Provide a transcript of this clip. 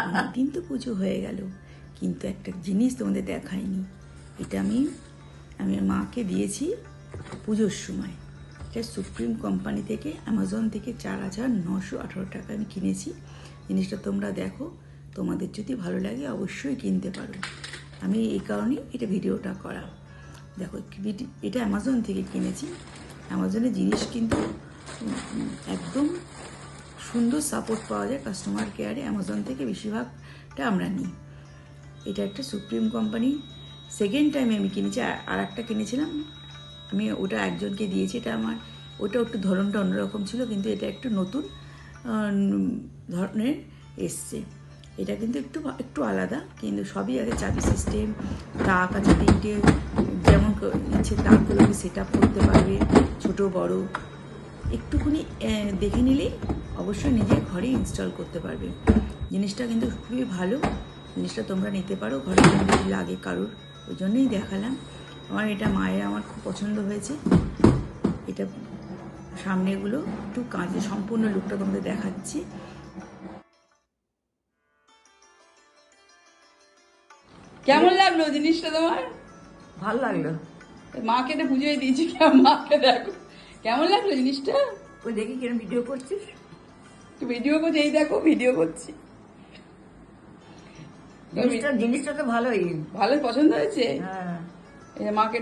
অনেকদিন তো পুজো হয়ে গেল, কিন্তু একটা জিনিস তোমাদের দেখাইনি। এটা আমি মাকে দিয়েছি পুজোর সময়। এটা সুপ্রিম কোম্পানি থেকে, অ্যামাজন থেকে 4,918 টাকা আমি কিনেছি। জিনিসটা তোমরা দেখো, তোমাদের যদি ভালো লাগে অবশ্যই কিনতে পারো। আমি এই কারণেই এটা ভিডিওটা করা। দেখো, এটা অ্যামাজন থেকে কিনেছি। অ্যামাজনের জিনিস কিন্তু একদম সুন্দর সাপোর্ট পাওয়া যায় কাস্টমার কেয়ারে। অ্যামাজন থেকে বেশিরভাগটা আমরা নিই। এটা একটা সুপ্রিম কোম্পানি, সেকেন্ড টাইমে আমি কিনেছি। আর একটা কিনেছিলাম আমি, ওটা একজনকে দিয়েছি। এটা আমার, ওটা একটু ধরনটা অন্যরকম ছিল, কিন্তু এটা একটু নতুন ধরনের এসছে। এটা কিন্তু একটু আলাদা, কিন্তু সবই আছে। চাবি সিস্টেম, তাক আছে 3টে, যেমন ইচ্ছে তাকগুলোকে সেট আপ করতে পারবে, ছোটো বড়। একটুখানি দেখে নিলেই অবশ্যই নিজের ঘরে ইনস্টল করতে পারবে। জিনিসটা কিন্তু খুবই ভালো। জিনিসটা তোমরা নিতে পারো ঘরে যদি লাগে কারোর, ওই জন্যই দেখালাম। এটা আমার খুব পছন্দ হয়েছে। এটা সামনেগুলো একটু কাঁচে, সম্পূর্ণ লুকটা তোমাদের দেখাচ্ছি। কেমন লাগলো জিনিসটা তোমার? ভালো লাগলো। মাকে তো পুজোয় দিয়েছি, মাকে দেখো কেমন লাগলো জিনিসটা। ওই দেখি কিরম ভিডিও করছিস। ভিডিও করছি, এই দেখো ভিডিও করছি। জিনিসটা তো ভালোই, ভালো পছন্দ হয়েছে। হ্যাঁ। এই যে মাকে